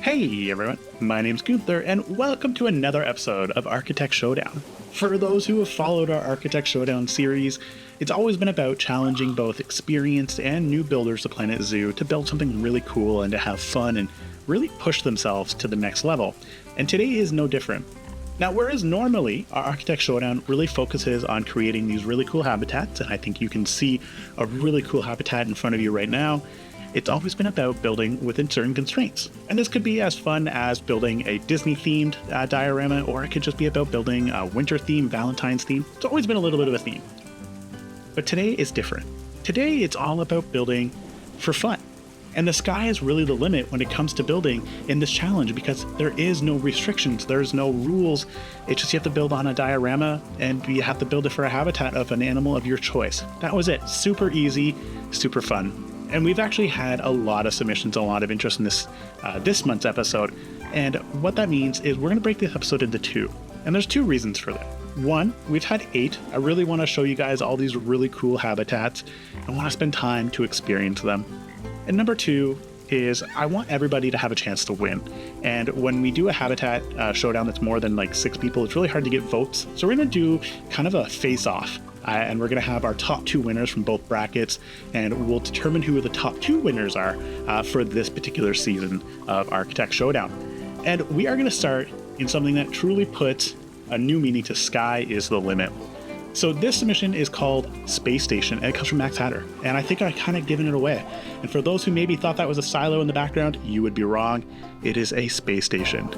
Hey everyone, my name's Gunther, and welcome to another episode of Architect Showdown. For those who have followed our Architect Showdown series, it's always been about challenging both experienced and new builders of Planet Zoo to build something really cool and to have fun and really push themselves to the next level. And today is no different. Now, whereas normally our Architect Showdown really focuses on creating these really cool habitats, and I think you can see a really cool habitat in front of you right now, it's always been about building within certain constraints. And this could be as fun as building a Disney-themed diorama, or it could just be about building a winter-themed, Valentine's theme. It's always been a little bit of a theme. But today is different. Today it's all about building for fun. And the sky is really the limit when it comes to building in this challenge because there is no restrictions, there's no rules. It's just you have to build on a diorama and you have to build it for a habitat of an animal of your choice. That was it. Super easy, super fun. And we've actually had a lot of submissions, a lot of interest in this month's episode. And what that means is we're going to break this episode into two. And there's two reasons for that. One, we've had 8. I really want to show you guys all these really cool habitats. I want to spend time to experience them. And number 2 is I want everybody to have a chance to win. And when we do a habitat showdown that's more than like 6 people, it's really hard to get votes. So we're going to do kind of a face-off. And we're going to have our top 2 winners from both brackets, and we'll determine who the top 2 winners are for this particular season of Architect Showdown. And we are going to start in something that truly puts a new meaning to sky is the limit. So this submission is called Space Station, and it comes from Max Hatter, and I think I've kind of given it away. And for those who maybe thought that was a silo in the background, you would be wrong. It is a space station.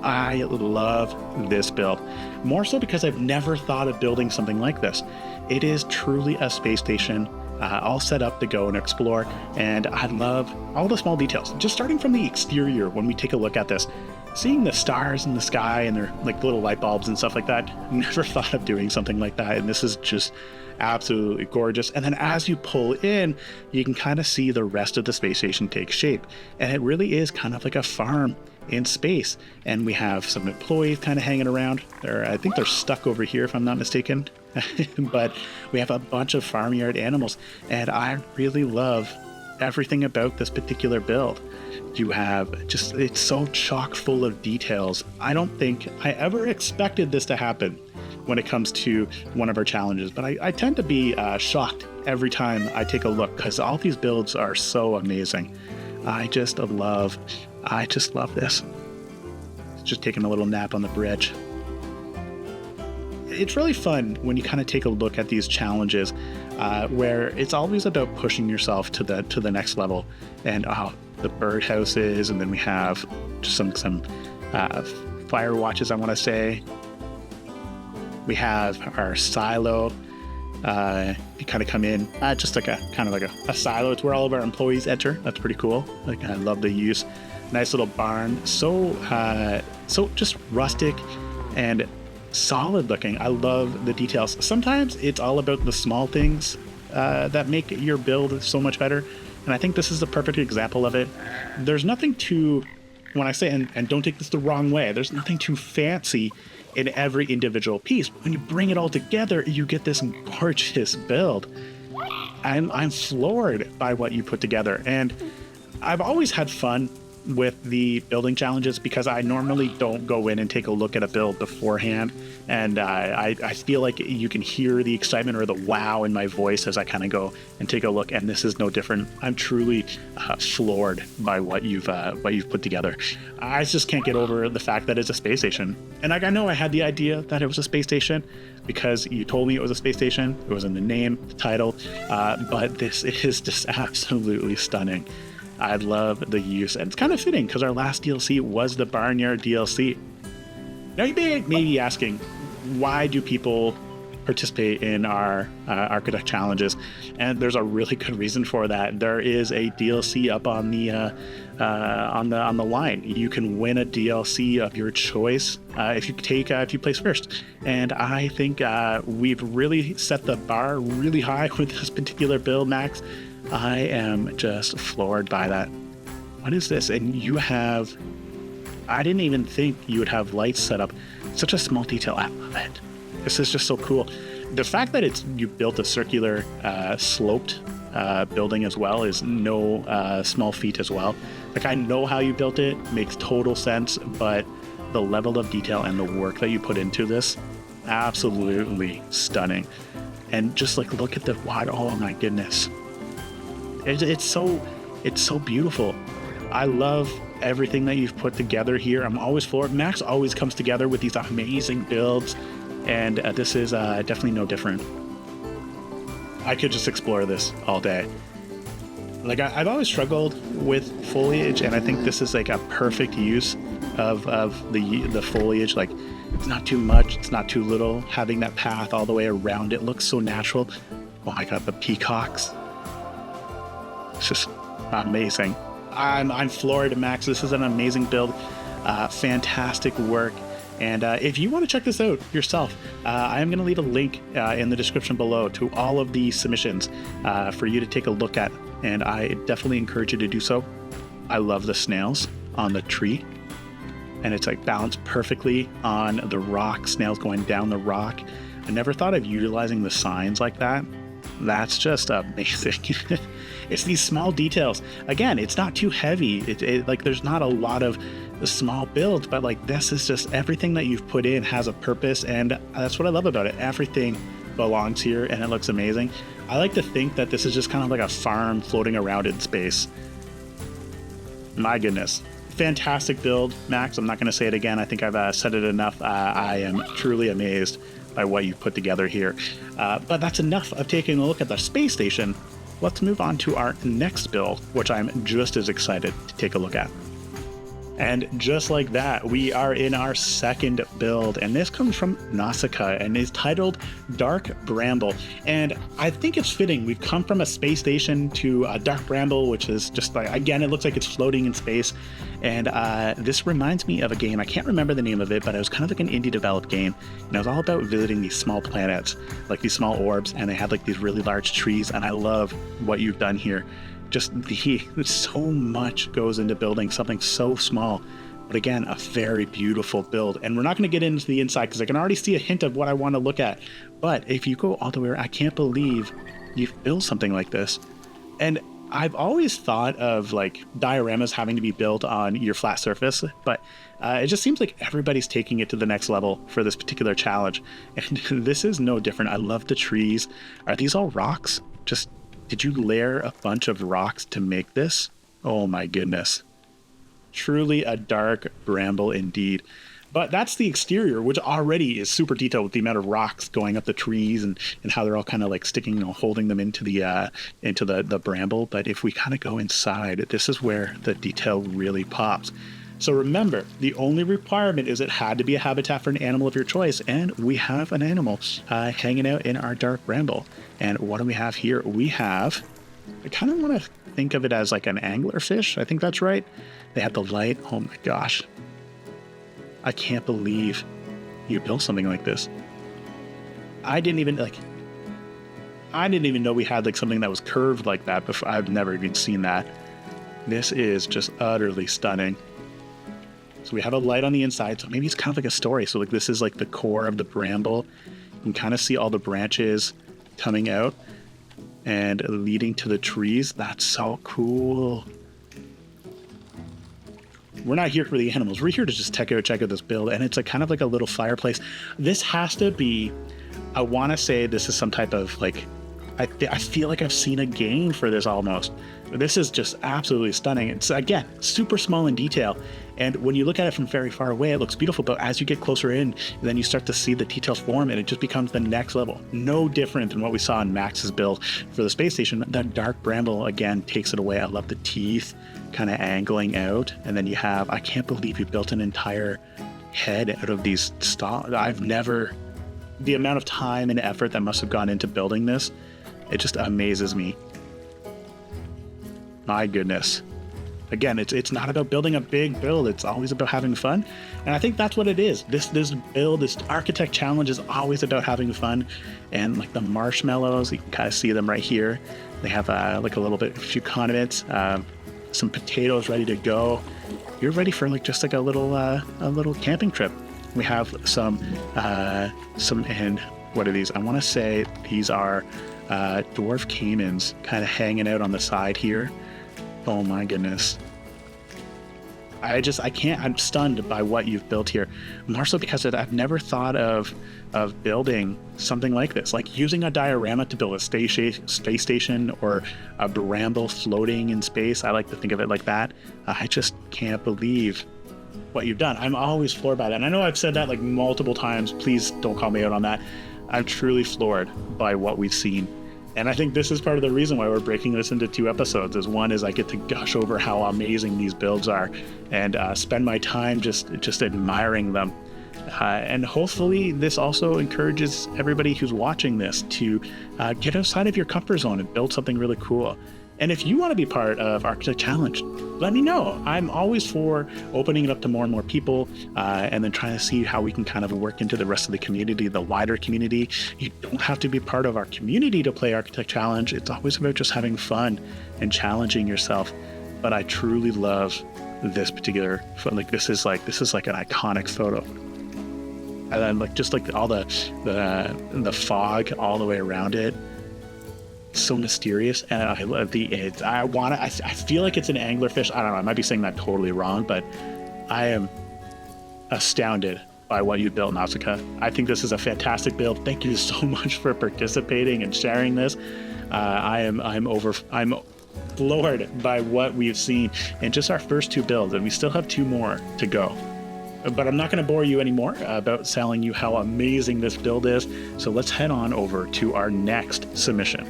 I love this build, more so because I've never thought of building something like this. It is truly a space station, all set up to go and explore, and I love all the small details. Just starting from the exterior, when we take a look at this, seeing the stars in the sky and their like little light bulbs and stuff like that, never thought of doing something like that, and this is just absolutely gorgeous. And then as you pull in, you can kind of see the rest of the space station take shape, and it really is kind of like a farm in space. And we have some employees kind of hanging around. I think they're stuck over here if I'm not mistaken. But we have a bunch of farmyard animals, and I really love everything about this particular build. You have just, it's so chock full of details. I don't think I ever expected this to happen when it comes to one of our challenges, but I tend to be shocked every time I take a look because all these builds are so amazing. I just love this. Just taking a little nap on the bridge. It's really fun when you kind of take a look at these challenges where it's always about pushing yourself to the next level. And the birdhouses, and then we have just some fire watches, I want to say. We have our silo. You kind of come in, just like a silo. It's where all of our employees enter. That's pretty cool. Like, I love the use. Nice little barn. So just rustic and solid looking. I love the details. Sometimes it's all about the small things that make your build so much better. And I think this is the perfect example of it. There's nothing too, when I say, and don't take this the wrong way, there's nothing too fancy in every individual piece. But when you bring it all together, you get this gorgeous build. I'm floored by what you put together. And I've always had fun with the building challenges because I normally don't go in and take a look at a build beforehand, and I feel like you can hear the excitement or the wow in my voice as I kind of go and take a look, and this is no different. I'm truly floored by what you've put together. I just can't get over the fact that it's a space station, and like, I know I had the idea that it was a space station because you told me it was a space station. It was in the name, the title, but this is just absolutely stunning. I love the use, and it's kind of fitting because our last DLC was the Barnyard DLC. Now you may be asking, why do people participate in our Architect challenges? And there's a really good reason for that. There is a DLC up on the line. You can win a DLC of your choice if you place first. And I think we've really set the bar really high with this particular build, Max. I am just floored by that. What is this? And you have, I didn't even think you would have lights set up. Such a small detail. I love it. This is just so cool. The fact that you built a circular sloped building as well is no small feat as well. Like, I know how you built it, makes total sense, but the level of detail and the work that you put into this, absolutely stunning. And just like, look at the wide, oh my goodness. It's so beautiful. I love everything that you've put together here. I'm always floored. Max always comes together with these amazing builds, and this is definitely no different. I could just explore this all day. Like, I've always struggled with foliage, and I think this is like a perfect use of the foliage. Like, it's not too much, it's not too little. Having that path all the way around it looks so natural. Oh my god, the peacocks. It's just amazing. I'm floored, Max. This is an amazing build. Fantastic work. And if you want to check this out yourself, I am going to leave a link in the description below to all of the submissions for you to take a look at. And I definitely encourage you to do so. I love the snails on the tree. And it's like balanced perfectly on the rock, snails going down the rock. I never thought of utilizing the signs like that. That's just amazing. It's these small details. Again, it's not too heavy. Like, there's not a lot of the small builds, but like, this is just everything that you've put in has a purpose, and that's what I love about it. Everything belongs here, and it looks amazing. I like to think that this is just kind of like a farm floating around in space. My goodness. Fantastic build, Max. I'm not going to say it again. I think I've said it enough. I am truly amazed by what you've put together here. But that's enough of taking a look at the space station. Let's move on to our next build, which I'm just as excited to take a look at. And just like that, we are in our second build, and this comes from Nausicaa and is titled Dark Bramble. And I think it's fitting. We've come from a space station to a Dark Bramble, which is just like, again, it looks like it's floating in space. And this reminds me of a game. I can't remember the name of it, but it was kind of like an indie developed game. And it was all about visiting these small planets, like these small orbs, and they had like these really large trees. And I love what you've done here. Just so much goes into building something so small, but again, a very beautiful build. And we're not going to get into the inside because I can already see a hint of what I want to look at. But if you go all the way around, I can't believe you've built something like this. And I've always thought of like dioramas having to be built on your flat surface, but it just seems like everybody's taking it to the next level for this particular challenge. And this is no different. I love the trees. Are these all rocks? Did you layer a bunch of rocks to make this? Oh my goodness. Truly a dark bramble indeed. But that's the exterior, which already is super detailed with the amount of rocks going up the trees and how they're all kind of like sticking, holding them into the bramble. But if we kind of go inside, this is where the detail really pops. So remember, the only requirement is it had to be a habitat for an animal of your choice, and we have an animal hanging out in our dark bramble. And what do we have here? We have, I kind of want to think of it as like an anglerfish. I think that's right. They have the light. Oh my gosh. I can't believe you built something like this. I didn't even know we had like something that was curved like that before. I've never even seen that. This is just utterly stunning. So we have a light on the inside, so maybe it's kind of like a story. So like, this is like the core of the bramble. You can kind of see all the branches coming out and leading to the trees. That's so cool. We're not here for the animals. We're here to just check out this build, and it's kind of like a little fireplace. This has to be, I want to say this is some type of like, I feel like I've seen a game for this almost. This is just absolutely stunning. It's, again, super small in detail. And when you look at it from very far away, it looks beautiful. But as you get closer in, then you start to see the details form, and it just becomes the next level. No different than what we saw in Max's build for the space station. That dark bramble, again, takes it away. I love the teeth kind of angling out. And then you have, I can't believe you built an entire head out of these stalks. The amount of time and effort that must have gone into building this, it just amazes me. My goodness. Again, it's not about building a big build. It's always about having fun. And I think that's what it is. This build, this architect challenge is always about having fun. And like the marshmallows, you can kind of see them right here. They have like a few condiments, some potatoes ready to go. You're ready for like just like a little camping trip. We have some and what are these? I want to say these are dwarf caimans kind of hanging out on the side here. Oh my goodness. I can't, I'm stunned by what you've built here. More so because I've never thought of building something like this, like using a diorama to build a space station or a Bramble floating in space. I like to think of it like that. I just can't believe what you've done. I'm always floored by that. And I know I've said that like multiple times. Please don't call me out on that. I'm truly floored by what we've seen. And I think this is part of the reason why we're breaking this into 2 episodes. Is one is I get to gush over how amazing these builds are and spend my time just admiring them. And hopefully this also encourages everybody who's watching this to get outside of your comfort zone and build something really cool. And if you want to be part of Architect Challenge, let me know. I'm always for opening it up to more and more people and then trying to see how we can kind of work into the rest of the community, the wider community. You don't have to be part of our community to play Architect Challenge. It's always about just having fun and challenging yourself. But I truly love this particular, like this is like an iconic photo. And then like just like all the fog all the way around it. So mysterious, and I love I feel like it's an anglerfish. I don't know, I might be saying that totally wrong, but I am astounded by what you built, Nausicaa. I think this is a fantastic build. Thank you so much for participating and sharing this. I'm floored by what we've seen in just our first 2 builds, and we still have 2 more to go. But I'm not going to bore you anymore about telling you how amazing this build is. So let's head on over to our next submission.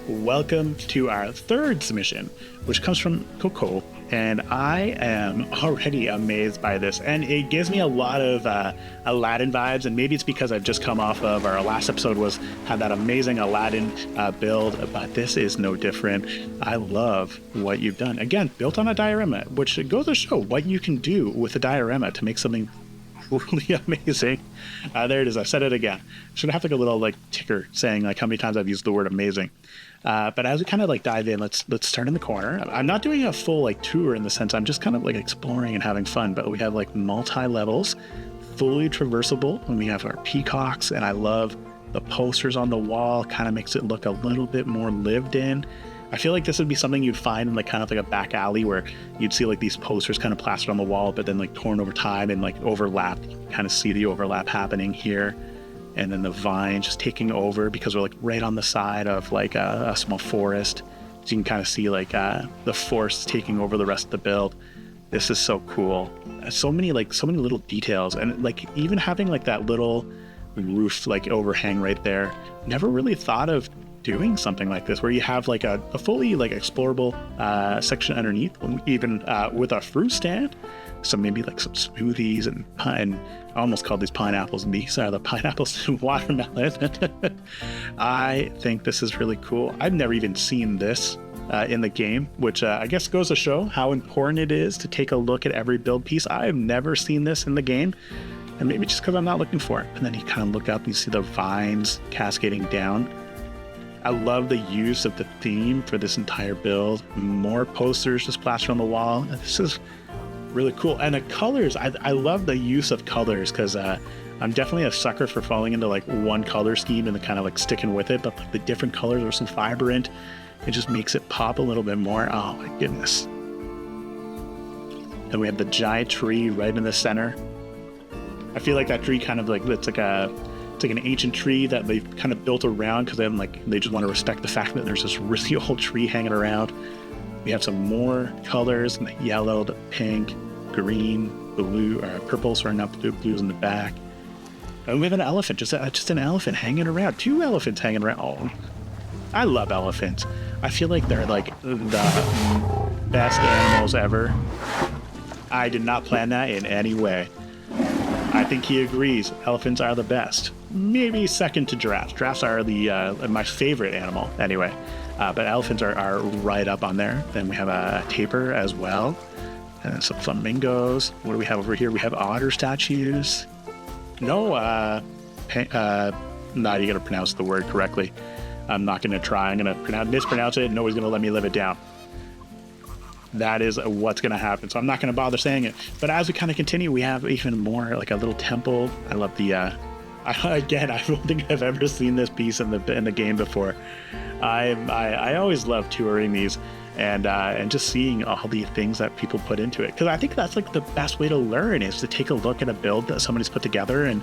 Welcome to our 3rd submission, which comes from Coco, and I am already amazed by this, and it gives me a lot of Aladdin vibes, and maybe it's because I've just come off of our last episode had that amazing Aladdin build, but this is no different. I love what you've done. Again, built on a diorama, which goes to show what you can do with a diorama to make something really amazing. There it is. I said it again. Should have like a little like ticker saying like how many times I've used the word amazing. But as we kind of like dive in, let's start in the corner. I'm not doing a full like tour in the sense I'm just kind of like exploring and having fun, but we have like multi-levels, fully traversable, and we have our peacocks, and I love the posters on the wall. Kind of makes it look a little bit more lived in. I feel like this would be something you'd find in like kind of like a back alley where you'd see like these posters kind of plastered on the wall, but then like torn over time and like overlapped. You kind of see the overlap happening here. And then the vine just taking over because we're like right on the side of like a small forest. So you can kind of see like the forest taking over the rest of the build. This is so cool. So many little details, and like even having like that little roof like overhang right there. Never really thought of doing something like this where you have like a fully like explorable section underneath, even with a fruit stand. So maybe like some smoothies and I almost called these pineapples, and these are the pineapples and watermelon. I think this is really cool. I've never even seen this in the game, which I guess goes to show how important it is to take a look at every build piece. I've never seen this in the game, and maybe just because I'm not looking for it. And then you kind of look up and you see the vines cascading down. I love the use of the theme for this entire build. More posters just plastered on the wall. This is really cool. And the colors, I love the use of colors because I'm definitely a sucker for falling into like one color scheme and then kind of like sticking with it. But like the different colors are so vibrant, it just makes it pop a little bit more. Oh my goodness. And we have the giant tree right in the center. I feel like that tree kind of like, it's like an ancient tree that they've kind of built around because they just want to respect the fact that there's this really old tree hanging around. We have some more colors, the yellow, the pink, green, blue, or purple, sorry, not blue, blue's in the back. And we have an elephant, just an elephant hanging around. 2 elephants hanging around. Oh, I love elephants. I feel like they're like the best animals ever. I did not plan that in any way. I think he agrees. Elephants are the best. Maybe second to giraffes. Giraffes are my favorite animal anyway. But elephants are right up on there. Then we have a tapir as well. And then some flamingos. What do we have over here? We have otter statues. No, now you got to pronounce the word correctly. I'm not going to try. I'm going to mispronounce it. Nobody's going to let me live it down. That is what's going to happen. So I'm not going to bother saying it. But as we kind of continue, we have even more, like a little temple. I love the... Again, I don't think I've ever seen this piece in the game before. I always love touring these, and just seeing all the things that people put into it. Because I think that's like the best way to learn, is to take a look at a build that somebody's put together and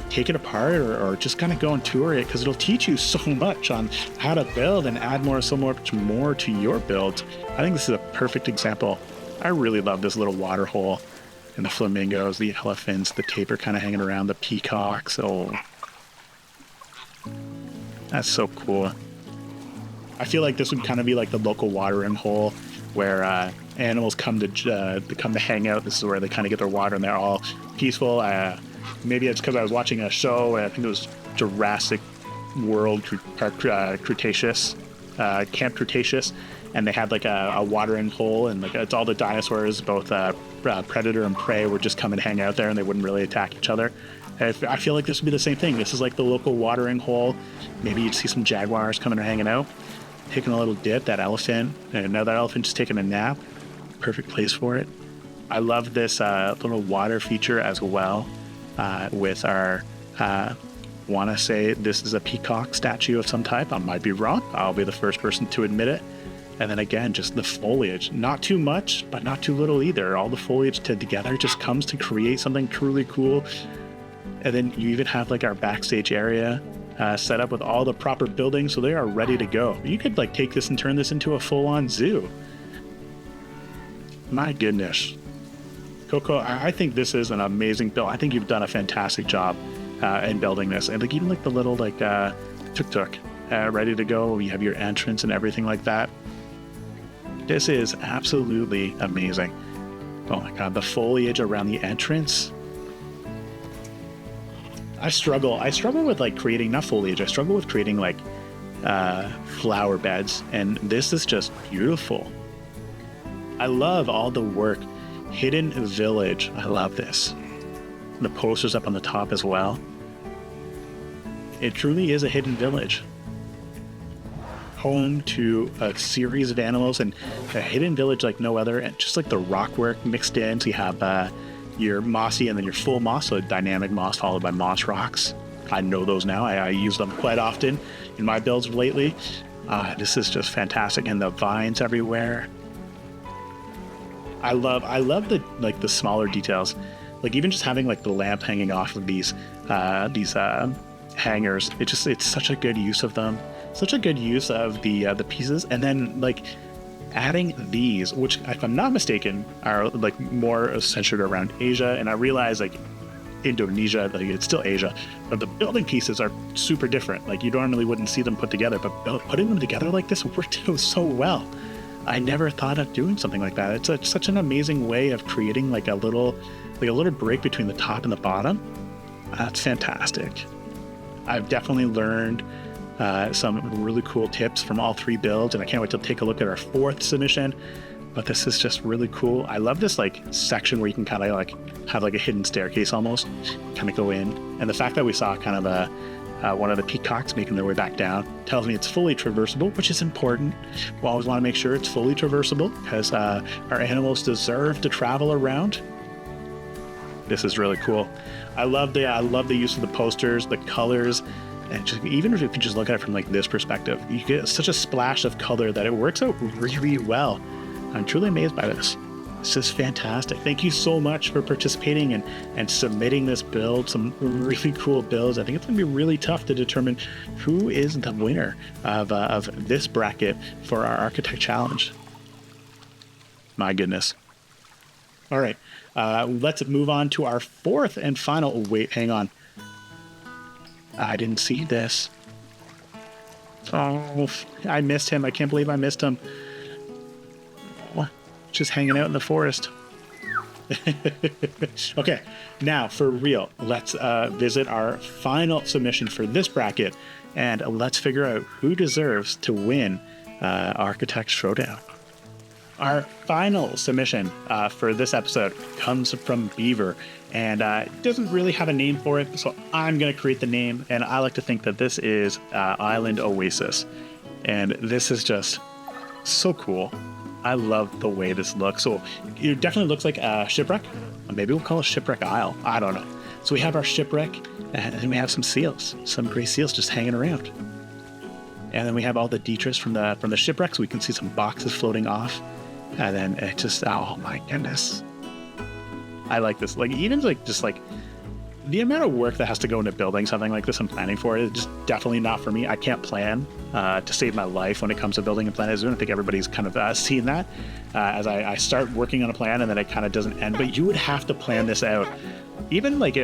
take it apart, or just kind of go and tour it, because it'll teach you so much on how to build and add so much more to your build. I think this is a perfect example. I really love this little water hole, and the flamingos, the elephants, the tapir kind of hanging around, the peacocks. Oh, that's so cool. I feel like this would kind of be like the local watering hole where animals come to hang out. This is where they kind of get their water, and they're all peaceful. Maybe it's because I was watching a show. I think it was Jurassic World Cretaceous, Camp Cretaceous, and they had like a watering hole, and like it's all the dinosaurs, both predator and prey, would just come and hang out there, and they wouldn't really attack each other. I feel like this would be the same thing. This is like the local watering hole. Maybe you'd see some jaguars coming and hanging out, taking a little dip. That elephant, and another elephant just taking a nap. Perfect place for it. I love this little water feature as well. With our, want to say this is a peacock statue of some type. I might be wrong. I'll be the first person to admit it. And then again, just the foliage. Not too much, but not too little either. All the foliage together just comes to create something truly cool. And then you even have like our backstage area set up with all the proper buildings, so they are ready to go. You could like take this and turn this into a full-on zoo. My goodness. Co-Cko, I think this is an amazing build. I think you've done a fantastic job in building this. And like even like the little like tuk-tuk ready to go. You have your entrance and everything like that. This is absolutely amazing. Oh my God, the foliage around the entrance. I struggle with like creating, not foliage, I struggle with creating like flower beds. And this is just beautiful. I love all the work. Hidden Village. I love this. The posters up on the top as well. It truly is a hidden village. Home to a series of animals, and a hidden village like no other, and just like the rock work mixed in. So you have your mossy and then your full moss, so dynamic moss followed by moss rocks. I know those now. I use them quite often in my builds lately. This is just fantastic. And the vines everywhere. I love the smaller details, like even just having like the lamp hanging off of these hangers. It's such a good use of them, such a good use of the pieces. And then like adding these, which if I'm not mistaken are like more centered around Asia, and I realize like Indonesia, like it's still Asia, but the building pieces are super different. Like you normally wouldn't see them put together, but putting them together like this worked so well. I never thought of doing something like that. It's such an amazing way of creating like a little break between the top and the bottom. That's fantastic. I've definitely learned some really cool tips from all three builds, and I can't wait to take a look at our fourth submission. But this is just really cool. I love this like section where you can kind of like have like a hidden staircase almost, kind of go in. And the fact that we saw kind of one of the peacocks making their way back down tells me it's fully traversable, which is important. We always want to make sure it's fully traversable because our animals deserve to travel around. This is really cool. I love the use of the posters, the colors, and just, even if you can just look at it from like this perspective, you get such a splash of color that it works out really well. I'm truly amazed by this. This is fantastic. Thank you so much for participating and submitting this build. Some really cool builds. I think it's going to be really tough to determine who is the winner of this bracket for our Architect Challenge. My goodness. All right. Let's move on to our fourth and final. Wait, hang on. I didn't see this. Oh, I missed him. I can't believe I missed him. Just hanging out in the forest. Okay, now for real, let's visit our final submission for this bracket, and let's figure out who deserves to win Architect Showdown. Our final submission for this episode comes from Beaver, and it doesn't really have a name for it, so I'm going to create the name, and I like to think that this is Island Oasis, and this is just so cool. I love the way this looks. So it definitely looks like a shipwreck. Maybe we'll call it Shipwreck Isle. I don't know. So we have our shipwreck, and then we have some seals, some gray seals just hanging around. And then we have all the detritus from the shipwrecks. We can see some boxes floating off. And then it just, oh my goodness. I like this. Like, even like just like the amount of work that has to go into building something like this and planning for it is just definitely not for me. I can't plan to save my life when it comes to building and planning a zoo. I think everybody's kind of seen that as I start working on a plan and then it kind of doesn't end. But you would have to plan this out. Even like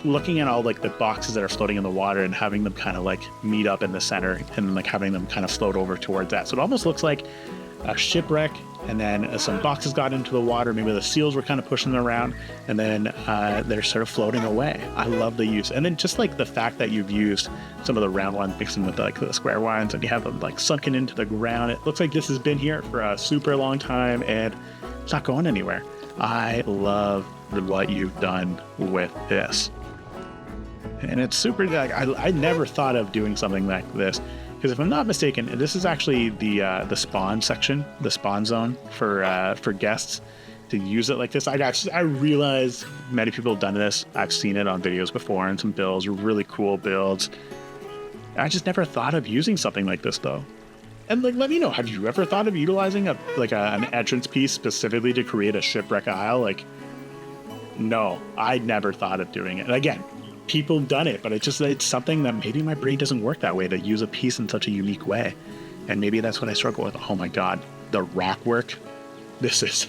looking at all like the boxes that are floating in the water and having them kind of like meet up in the center and like having them kind of float over towards that. So it almost looks like a shipwreck, and then some boxes got into the water. Maybe the seals were kind of pushing them around, and then they're sort of floating away. I love the use. And then just like the fact that you've used some of the round ones mixed in with like the square ones, and you have them like sunken into the ground. It looks like this has been here for a super long time, and it's not going anywhere. I love what you've done with this. And it's super, like, I never thought of doing something like this. Because if I'm not mistaken, this is actually the spawn section, the spawn zone for guests to use it like this. I realize many people have done this. I've seen it on videos before and some builds, really cool builds. I just never thought of using something like this though. And like, let me know, have you ever thought of utilizing an entrance piece specifically to create a shipwreck aisle? Like, no, I never thought of doing it. And again, people have done it, but it's something that maybe my brain doesn't work that way, to use a piece in such a unique way. And maybe that's what I struggle with. Oh my God, the rock work. This is,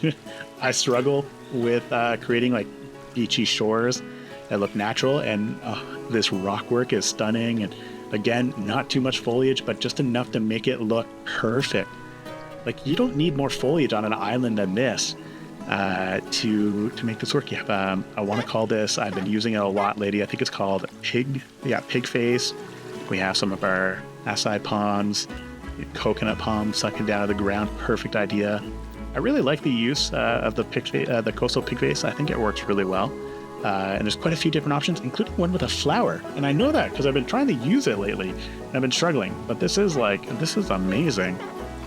I struggle with creating like beachy shores that look natural. And this rock work is stunning. And again, not too much foliage, but just enough to make it look perfect. Like, you don't need more foliage on an island than this. To make this work. You have, I want to call this, I've been using it a lot lately, I think it's called pig face. We have some of our acai palms, coconut palms sucking down to the ground. Perfect idea. I really like the use of the Coastal pig face. I think it works really well. And there's quite a few different options, including one with a flower. And I know that because I've been trying to use it lately and I've been struggling, but this is amazing.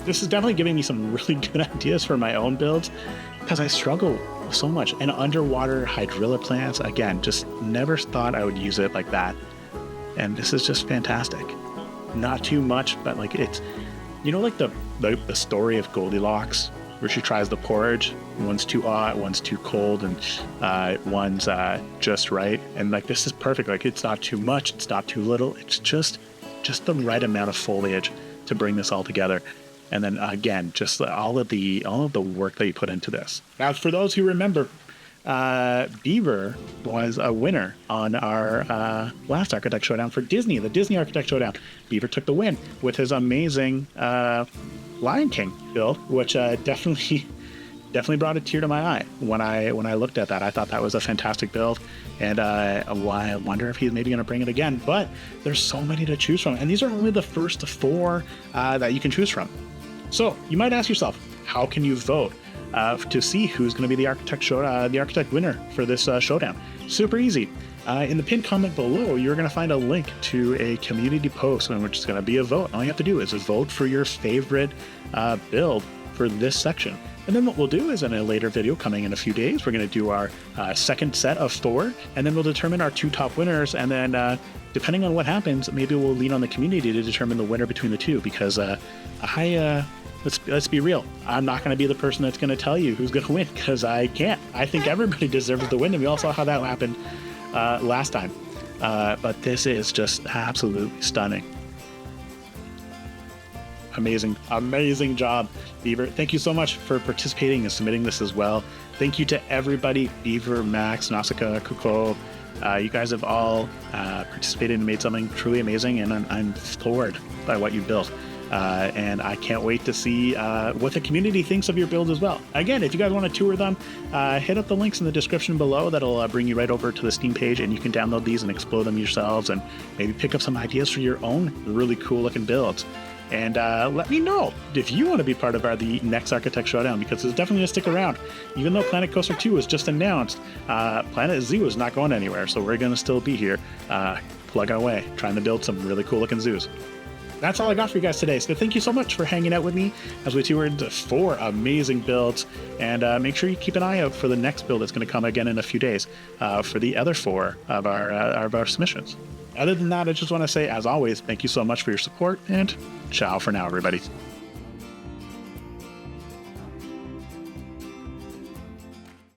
This is definitely giving me some really good ideas for my own builds, because I struggle so much. And underwater hydrilla plants, again, just never thought I would use it like that. And this is just fantastic. Not too much, but like it's, like the story of Goldilocks, where she tries the porridge. One's too hot, one's too cold, and one's just right. And like, this is perfect. Like, it's not too much, it's not too little. It's just the right amount of foliage to bring this all together. And then again, just all of the work that you put into this. Now, for those who remember, Beaver was a winner on our last Architect Showdown for Disney, the Disney Architect Showdown. Beaver took the win with his amazing Lion King build, which definitely brought a tear to my eye when I looked at that. I thought that was a fantastic build, and I wonder if he's maybe going to bring it again. But there's so many to choose from, and these are only the first 4 that you can choose from. So you might ask yourself, how can you vote to see who's going to be the architect winner for this showdown? Super easy. In the pinned comment below, you're going to find a link to a community post in which is going to be a vote. All you have to do is vote for your favorite build for this section. And then what we'll do is, in a later video coming in a few days, we're going to do our second set of 4, and then we'll determine our 2 top winners. And then depending on what happens, maybe we'll lean on the community to determine the winner between the 2, because let's be real. I'm not going to be the person that's going to tell you who's going to win, because I can't. I think everybody deserves to win, and we all saw how that happened last time. But this is just absolutely stunning. Amazing job, Beaver. Thank you so much for participating and submitting this as well. Thank you to everybody, Beaver, Max, Nausicaa, Coco. You guys have all participated and made something truly amazing, and I'm floored by what you built. And I can't wait to see what the community thinks of your build as well. Again, if you guys want to tour them, hit up the links in the description below. That'll bring you right over to the Steam page, and you can download these and explore them yourselves, and maybe pick up some ideas for your own really cool looking builds. And let me know if you want to be part of the next Architect Showdown, because it's definitely going to stick around. Even though Planet Coaster 2 was just announced, Planet Zoo is not going anywhere, so we're going to still be here, plugging away, trying to build some really cool looking zoos. That's all I got for you guys today, so thank you so much for hanging out with me as we toured 4 amazing builds, and make sure you keep an eye out for the next build that's going to come again in a few days for the other 4 of our submissions. Other than that, I just want to say, as always, thank you so much for your support, and ciao for now, everybody.